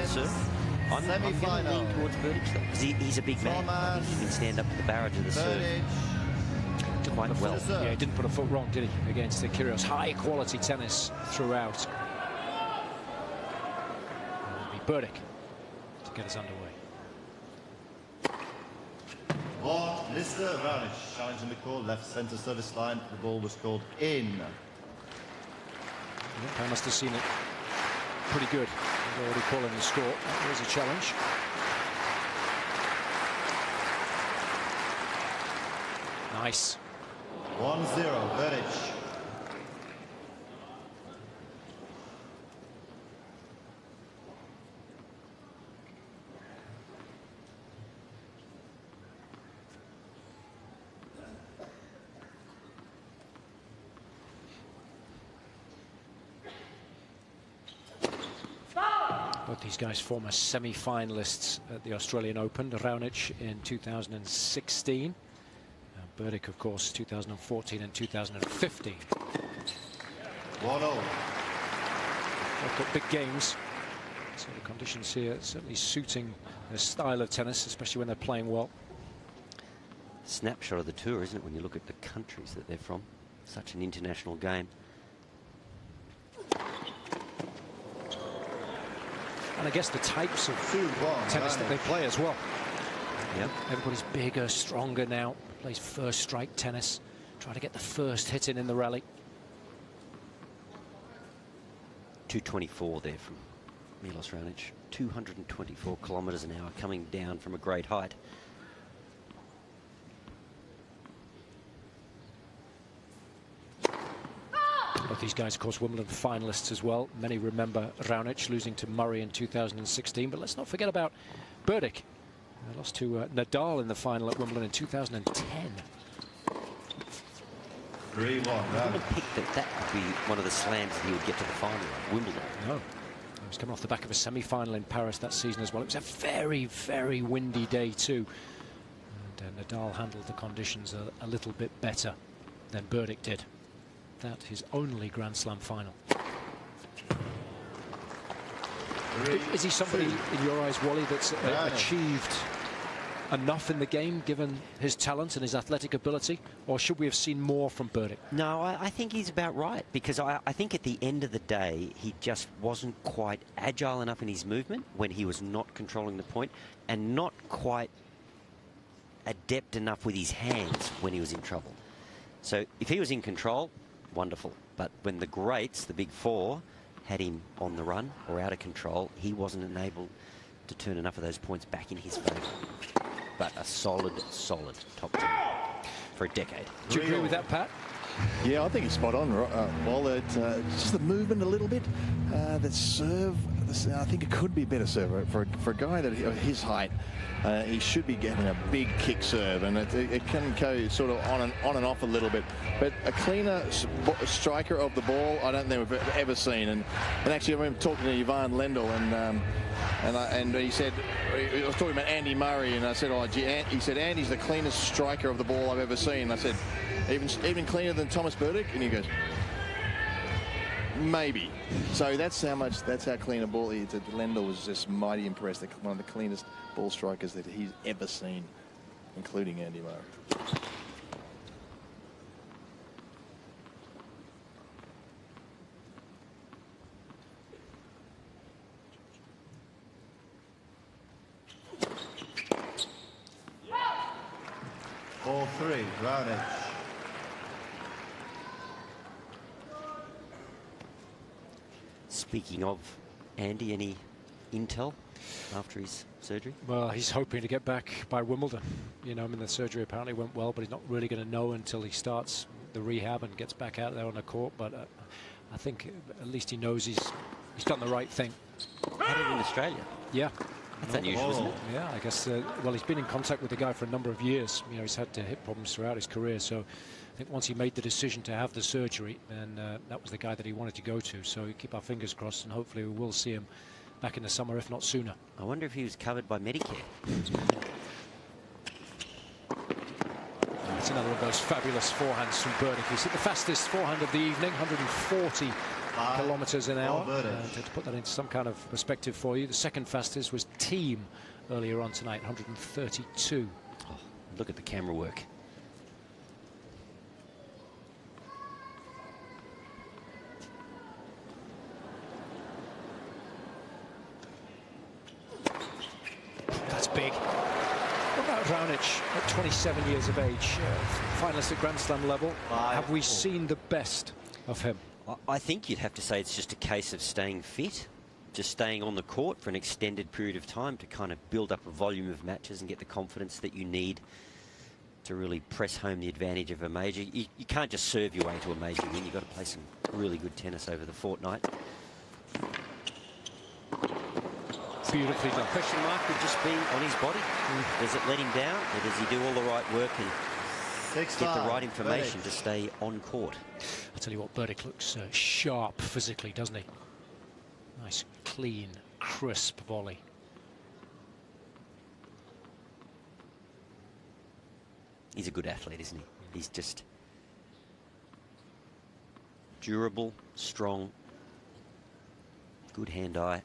serve. I'm going to lean towards Berdych, though, because he's a big man. He can stand up to the barrage of the serve quite well. Yeah, he didn't put a foot wrong, did he, against the Kyrgios. High quality tennis throughout. It'll be Berdych to get us underway. Milos Raonic challenging the call, left centre service line. The ball was called in. I must have seen it pretty good. They're already calling the score. That was a challenge. Nice. 1-0, Berdych. Both these guys former semi-finalists at the Australian Open. Raonic in 2016. Berdych, of course, 2014 and 2015. 1-0. Both got big games. So the conditions here certainly suiting their style of tennis, especially when they're playing well. Snapshot of the tour, isn't it, when you look at the countries that they're from? Such an international game. And I guess the types of tennis that they play as well. Yep. Everybody's bigger, stronger now. Plays first strike tennis. Try to get the first hit in the rally. 224 there from Milos Raonic. 224 kilometres an hour, coming down from a great height. Both these guys, of course, Wimbledon finalists as well. Many remember Raonic losing to Murray in 2016, but let's not forget about Berdych. Lost to Nadal in the final at Wimbledon in 2010. 3-1. I would pick that would be one of the slams that he would get to the final at Wimbledon. No. He was coming off the back of a semi-final in Paris that season as well. It was a very, very windy day too. And Nadal handled the conditions a little bit better than Berdych did. That his only Grand Slam final. Is he somebody, in your eyes, Wally, that's achieved enough in the game, given his talent and his athletic ability? Or should we have seen more from Berdych? No, I think he's about right, because I think at the end of the day, he just wasn't quite agile enough in his movement when he was not controlling the point, and not quite adept enough with his hands when he was in trouble. So if he was in control, wonderful. But when the greats, the big four, had him on the run or out of control, he wasn't able to turn enough of those points back in his favour. But a solid top 10 for a decade. Do you agree with that, Pat? Yeah, I think he's spot on. Just the movement a little bit. The serve, I think it could be a better serve for a guy that his height. He should be getting a big kick serve, and it can go sort of on and off a little bit. But a cleaner striker of the ball, I don't think we've ever seen. And actually, I remember talking to Ivan Lendl, and he said, I was talking about Andy Murray, and I said, oh, gee, he said, Andy's the cleanest striker of the ball I've ever seen. I said, even cleaner than Tomáš Berdych, and he goes, maybe. So that's how clean a ball he is. Lendl was just mighty impressed. One of the cleanest ball strikers that he's ever seen, including Andy Murray. Ball 3, Raonic. Speaking of Andy, any intel after his surgery? Well, he's hoping to get back by Wimbledon. You know, I mean, the surgery apparently went well, but he's not really going to know until he starts the rehab and gets back out there on the court. But I think at least he knows he's done the right thing. Had it in Australia? Yeah. That's unusual, isn't it? Yeah, I guess, well, he's been in contact with the guy for a number of years. You know, he's had hip problems throughout his career. So I think once he made the decision to have the surgery, then that was the guy that he wanted to go to. So we keep our fingers crossed, and hopefully we will see him back in the summer, if not sooner. I wonder if he was covered by Medicare. It's an Another of those fabulous forehands from Berdych. He's hit the fastest forehand of the evening, 140 kilometers an hour. To put that into some kind of perspective for you, the second fastest was Team earlier on tonight, 132. Oh, look at the camera work. That's big. What about Raonic at 27 years of age, finalist at Grand Slam level? Have we seen the best of him? I think you'd have to say it's just a case of staying fit, just staying on the court for an extended period of time to kind of build up a volume of matches and get the confidence that you need to really press home the advantage of a major. You can't just serve your way to a major win. You've got to play some really good tennis over the fortnight. Beautifully done. Question mark would just be on his body. Does it let him down, or does he do all the right work and get the right information to stay on court? I'll tell you what, Berdych looks sharp physically, doesn't he? Nice, clean, crisp volley. He's a good athlete, isn't he? He's just durable, strong, good hand-eye.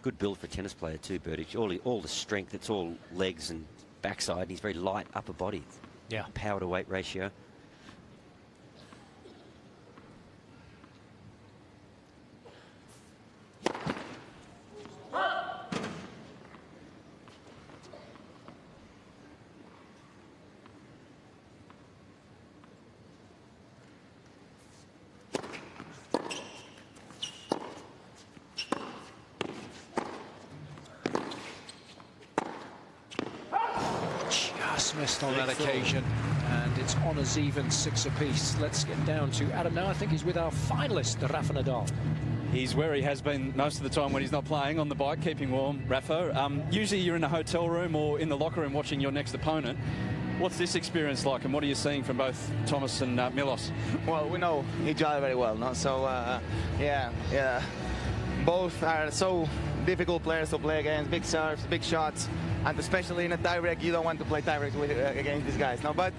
Good build for a tennis player too, Berdych. All the strength, it's all legs and backside, and he's very light upper body. Yeah. Power to weight ratio. Missed on that occasion, and it's honours even 6 apiece. Let's get down to Adam now. I think he's with our finalist, Rafa Nadal. He's where he has been most of the time when he's not playing, on the bike, keeping warm, Rafa. Usually you're in a hotel room or in the locker room watching your next opponent. What's this experience like, and what are you seeing from both Thomas and Milos? Well, we know each other very well, no? So, yeah. Both are so difficult players to play against, big serves, big shots, and especially in a tiebreak, you don't want to play tiebreaks against these guys. No, but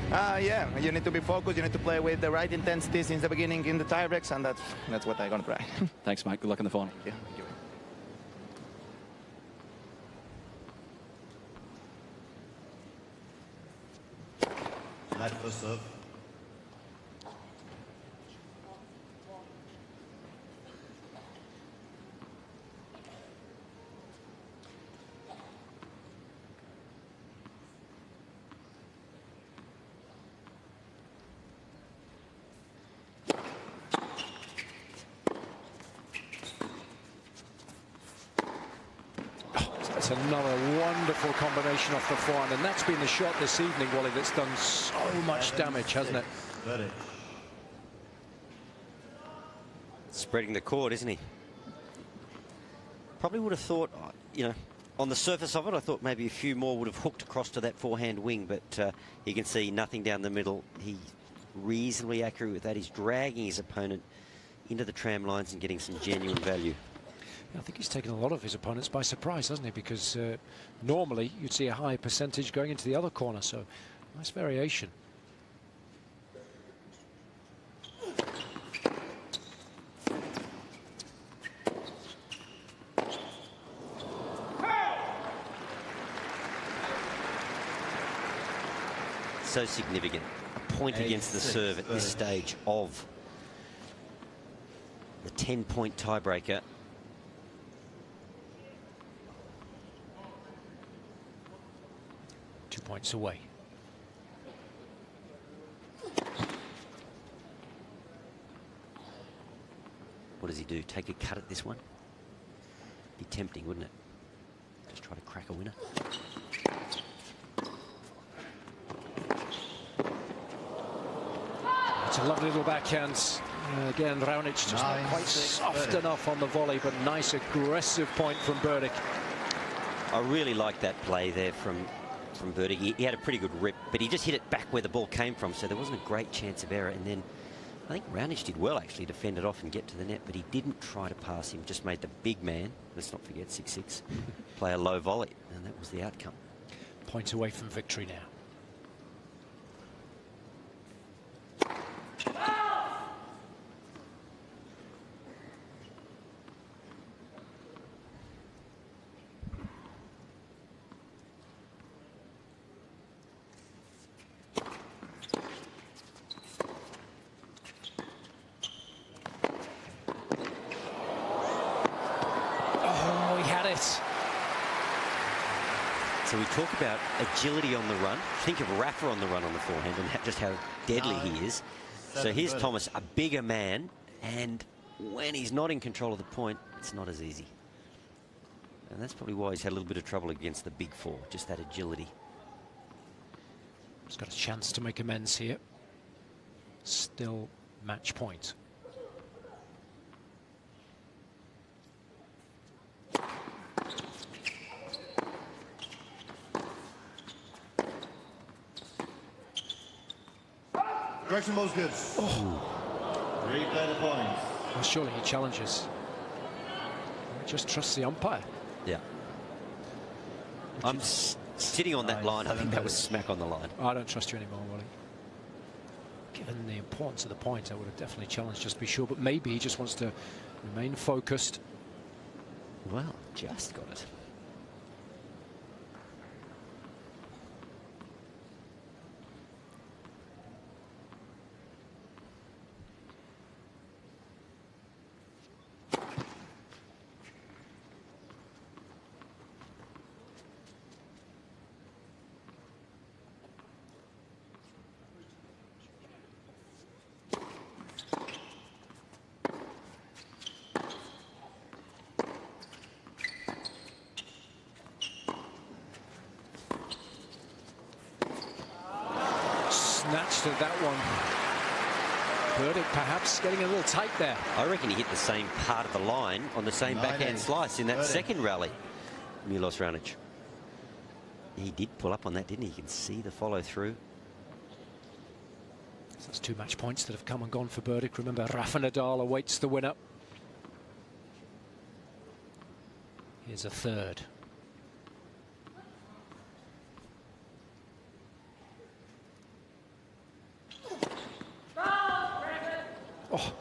yeah, you need to be focused. You need to play with the right intensity since the beginning in the tiebreaks, and that's what I'm gonna try. Thanks, mate. Good luck in the final. Yeah, thank you. Net first serve. It's another wonderful combination off the forehand, and that's been the shot this evening, Wally, that's done so much damage, hasn't it? Spreading the court, isn't he? Probably would have thought, you know, on the surface of it, I thought maybe a few more would have hooked across to that forehand wing, but you can see nothing down the middle. He's reasonably accurate with that. He's dragging his opponent into the tram lines and getting some genuine value. I think he's taken a lot of his opponents by surprise, hasn't he? Because normally you'd see a high percentage going into the other corner, so nice variation. So significant. A point against the serve at this stage of the 10-point tiebreaker. Points away. What does he do? Take a cut at this one? Be tempting, wouldn't it? Just try to crack a winner. It's a lovely little backhand. Again, Raonic just not quite soft enough on the volley, but nice aggressive point from Berdych. I really like that play there from Berdych. He had a pretty good rip, but he just hit it back where the ball came from, so there wasn't a great chance of error. And then I think Raonic did well, actually, to fend it off and get to the net, but he didn't try to pass him, just made the big man, let's not forget 6'6", play a low volley, and that was the outcome. Point away from victory now. So we talk about agility on the run. Think of Rafa on the run on the forehand and just how deadly he is. So here's Thomas, a bigger man, and when he's not in control of the point, it's not as easy. And that's probably why he's had a little bit of trouble against the big four, just that agility. He's got a chance to make amends here. Still match point. Direction most good. Oh. Replay the points. Well, surely he challenges. He just trusts the umpire. Yeah. I'm sitting on that line. I think that was smack on the line. I don't trust you anymore, Wally. Given the importance of the point, I would have definitely challenged just to be sure, but maybe he just wants to remain focused. Well, just got it. Snatched at that one. Berdych perhaps getting a little tight there. I reckon he hit the same part of the line on the same backhand slice in that second rally. Milos Raonic. He did pull up on that, didn't he? You can see the follow through. So that's 2 match points that have come and gone for Berdych. Remember, Rafa Nadal awaits the winner. Here's a third. Oh.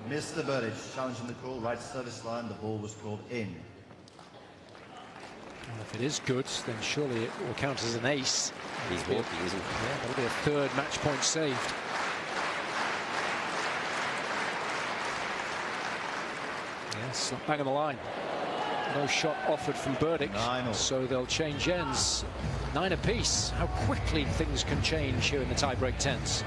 Mr. Berdych challenging the call, right service line. The ball was called in. And if it is good, then surely it will count as an ace. He's walking, isn't he? Yeah, that'll be a third match point saved. Yes, bang on the line. No shot offered from Berdych, so they'll change ends. 9 apiece. How quickly things can change here in the tie-break tens.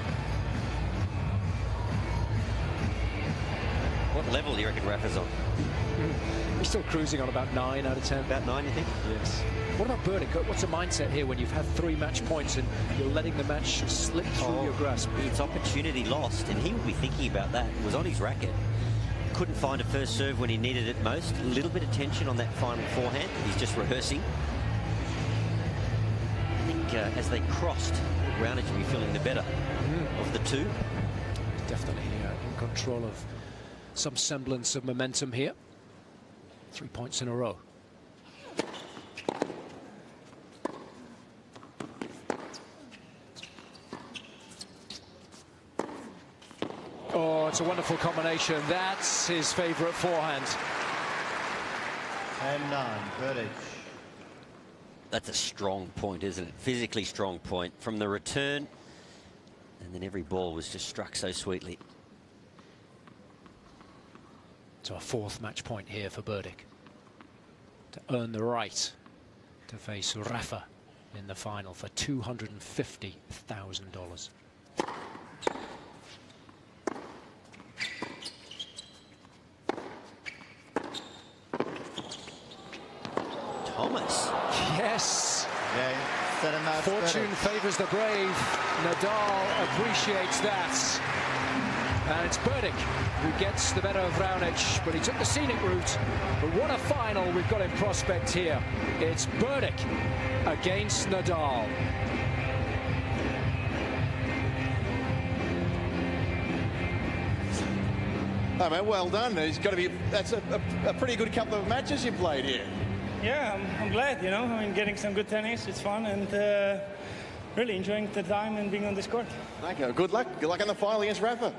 What level do you reckon Rafa's on? He's still cruising on about 9 out of 10. About 9, you think? Yes. What about Berdych? What's the mindset here when you've had 3 match points and you're letting the match slip through your grasp? It's opportunity lost, and he will be thinking about that. He was on his racket. Couldn't find a first serve when he needed it most. A little bit of tension on that final forehand. He's just rehearsing. I think as they crossed, Raonic will be feeling the better of the two. Definitely in control of some semblance of momentum here. 3 points in a row. Oh, it's a wonderful combination. That's his favourite forehand. 10-9, Berdych. That's a strong point, isn't it? Physically strong point from the return. And then every ball was just struck so sweetly. So a 4th match point here for Berdych to earn the right to face Rafa in the final for $250,000. Thomas. Yes. Yeah, set him out. Fortune favours the brave. Nadal appreciates that. And it's Berdych who gets the better of Raonic, but he took the scenic route. But what a final we've got in prospect here. It's Berdych against Nadal. Oh, man, well done. That's a pretty good couple of matches you played here. Yeah, I'm glad, you know. I mean, getting some good tennis, it's fun, and really enjoying the time and being on this court. Thank you. Good luck. Good luck in the final against Rafa.